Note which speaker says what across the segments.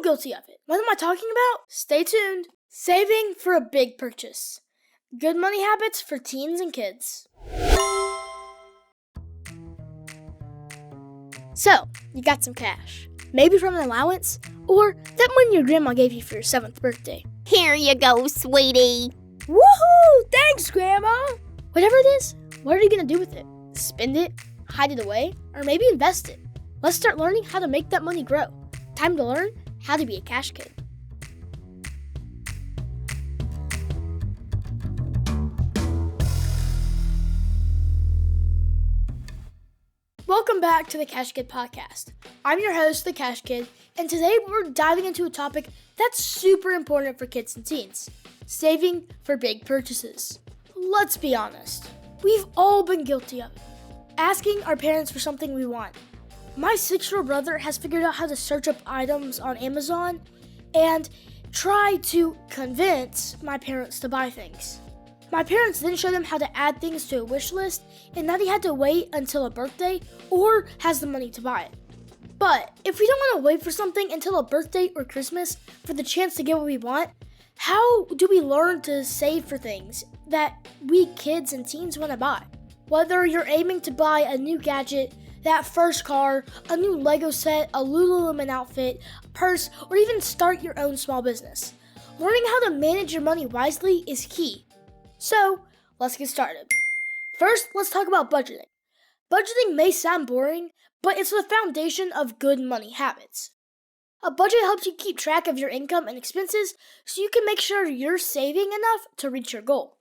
Speaker 1: guilty of it. What am I talking about? Stay tuned. Saving for a big purchase. Good money habits for teens and kids. So, you got some cash. Maybe from an allowance, or that money your grandma gave you for your 7th birthday.
Speaker 2: Here you go, sweetie.
Speaker 1: Woohoo! Thanks, Grandma! Whatever it is, what are you going to do with it? Spend it? Hide it away? Or maybe invest it? Let's start learning how to make that money grow. Time to learn how to be a cash kid. Welcome back to the Cash Kid Podcast. I'm your host, the Cash Kid, and today we're diving into a topic that's super important for kids and teens: saving for big purchases. Let's be honest, we've all been guilty of it. Asking our parents for something we want. My 6-year-old brother has figured out how to search up items on Amazon and try to convince my parents to buy things. My parents then showed him how to add things to a wish list, and that he had to wait until a birthday or has the money to buy it. But if we don't want to wait for something until a birthday or Christmas for the chance to get what we want, how do we learn to save for things that we kids and teens want to buy? Whether you're aiming to buy a new gadget, that first car, a new Lego set, a Lululemon outfit, a purse, or even start your own small business, learning how to manage your money wisely is key. So, let's get started. First, let's talk about budgeting. Budgeting may sound boring, but it's the foundation of good money habits. A budget helps you keep track of your income and expenses so you can make sure you're saving enough to reach your goal.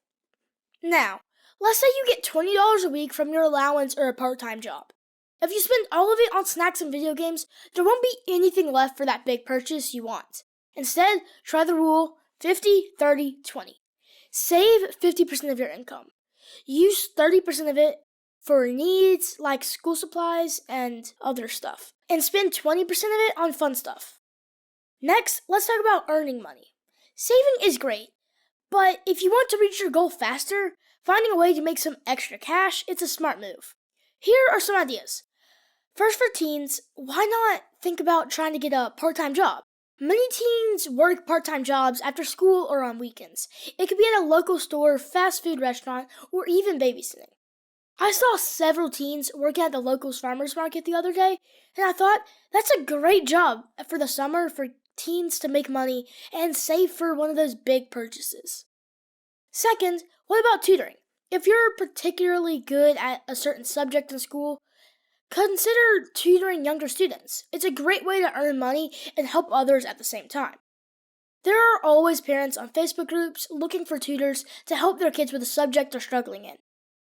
Speaker 1: Now, let's say you get $20 a week from your allowance or a part-time job. If you spend all of it on snacks and video games, there won't be anything left for that big purchase you want. Instead, try the rule 50-30-20. Save 50% of your income. Use 30% of it for needs like school supplies and other stuff. And spend 20% of it on fun stuff. Next, let's talk about earning money. Saving is great, but if you want to reach your goal faster, finding a way to make some extra cash, it's a smart move. Here are some ideas. First, for teens, why not think about trying to get a part-time job? Many teens work part-time jobs after school or on weekends. It could be at a local store, fast food restaurant, or even babysitting. I saw several teens working at the local farmers market the other day, and I thought that's a great job for the summer for teens to make money and save for one of those big purchases. Second, what about tutoring? If you're particularly good at a certain subject in school, consider tutoring younger students. It's a great way to earn money and help others at the same time. There are always parents on Facebook groups looking for tutors to help their kids with a subject they're struggling in.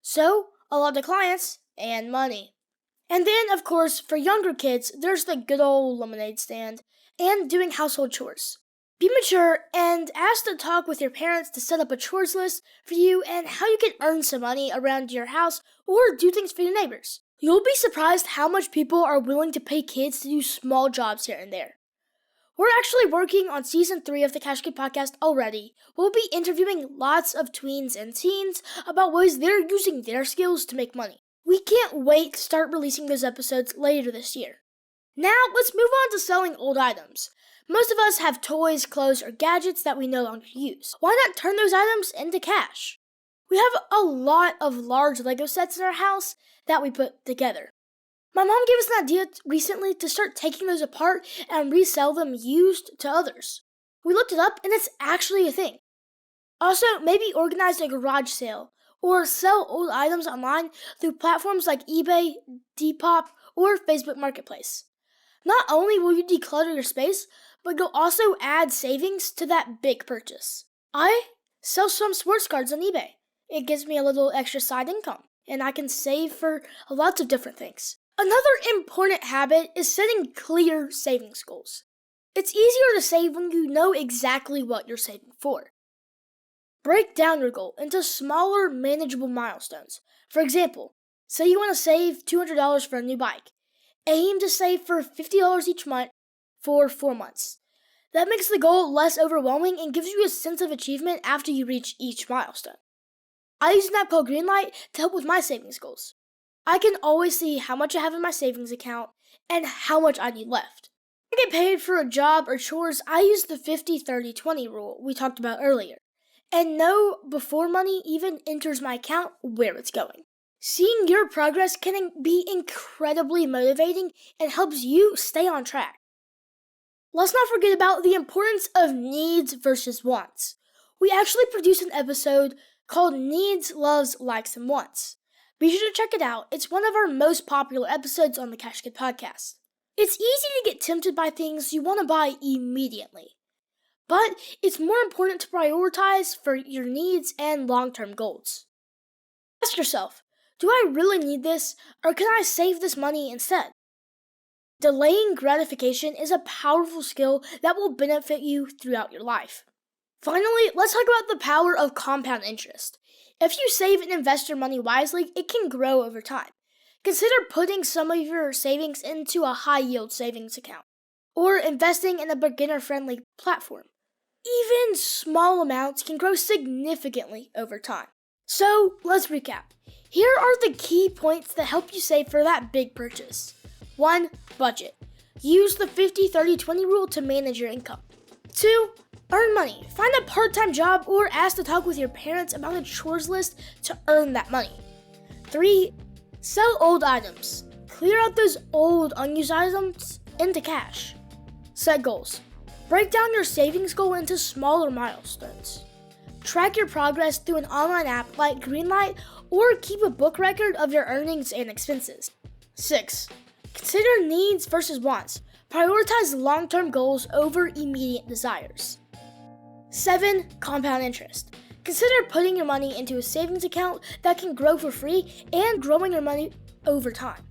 Speaker 1: So, a lot of clients and money. And then, of course, for younger kids, there's the good old lemonade stand and doing household chores. Be mature and ask to talk with your parents to set up a chores list for you and how you can earn some money around your house or do things for your neighbors. You'll be surprised how much people are willing to pay kids to do small jobs here and there. We're actually working on Season 3 of the Cash Kid Podcast already. We'll be interviewing lots of tweens and teens about ways they're using their skills to make money. We can't wait to start releasing those episodes later this year. Now, let's move on to selling old items. Most of us have toys, clothes, or gadgets that we no longer use. Why not turn those items into cash? We have a lot of large Lego sets in our house that we put together. My mom gave us an idea recently to start taking those apart and resell them used to others. We looked it up and it's actually a thing. Also, maybe organize a garage sale or sell old items online through platforms like eBay, Depop, or Facebook Marketplace. Not only will you declutter your space, but you'll also add savings to that big purchase. I sell some sports cards on eBay. It gives me a little extra side income, and I can save for lots of different things. Another important habit is setting clear savings goals. It's easier to save when you know exactly what you're saving for. Break down your goal into smaller, manageable milestones. For example, say you want to save $200 for a new bike. Aim to save for $50 each month for 4 months. That makes the goal less overwhelming and gives you a sense of achievement after you reach each milestone. I use an app called Greenlight to help with my savings goals. I can always see how much I have in my savings account and how much I need left. I get paid for a job or chores, I use the 50-30-20 rule we talked about earlier, and know before money even enters my account where it's going. Seeing your progress can be incredibly motivating and helps you stay on track. Let's not forget about the importance of needs versus wants. We actually produced an episode called Needs, Loves, Likes, and Wants. Be sure to check it out. It's one of our most popular episodes on the Cash Kid podcast. It's easy to get tempted by things you want to buy immediately, but it's more important to prioritize for your needs and long-term goals. Ask yourself, do I really need this, or can I save this money instead? Delaying gratification is a powerful skill that will benefit you throughout your life. Finally, let's talk about the power of compound interest. If you save and invest your money wisely, it can grow over time. Consider putting some of your savings into a high-yield savings account, or investing in a beginner-friendly platform. Even small amounts can grow significantly over time. So, let's recap. Here are the key points that help you save for that big purchase. 1. Budget. Use the 50-30-20 rule to manage your income. 2. Earn money. Find a part-time job or ask to talk with your parents about a chores list to earn that money. 3. Sell old items. Clear out those old unused items into cash. Set goals. Break down your savings goal into smaller milestones. Track your progress through an online app like Greenlight or keep a book record of your earnings and expenses. 6. Consider needs versus wants. Prioritize long-term goals over immediate desires. 7. Compound interest. Consider putting your money into a savings account that can grow for free and growing your money over time.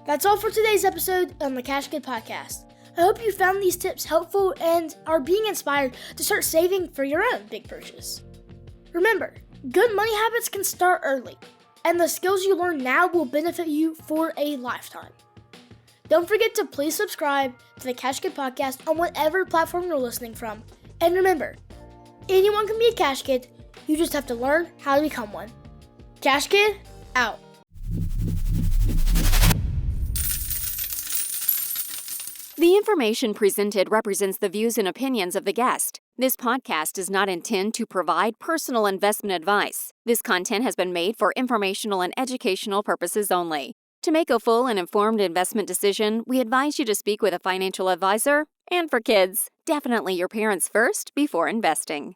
Speaker 1: That's all for today's episode on the Cash Kid podcast. I hope you found these tips helpful and are being inspired to start saving for your own big purchase. Remember, good money habits can start early, and the skills you learn now will benefit you for a lifetime. Don't forget to please subscribe to the Cash Kid podcast on whatever platform you're listening from. And remember, anyone can be a Cash Kid. You just have to learn how to become one. Cash Kid, out.
Speaker 3: The information presented represents the views and opinions of the guest. This podcast does not intend to provide personal investment advice. This content has been made for informational and educational purposes only. To make a full and informed investment decision, we advise you to speak with a financial advisor. And for kids, definitely your parents first before investing.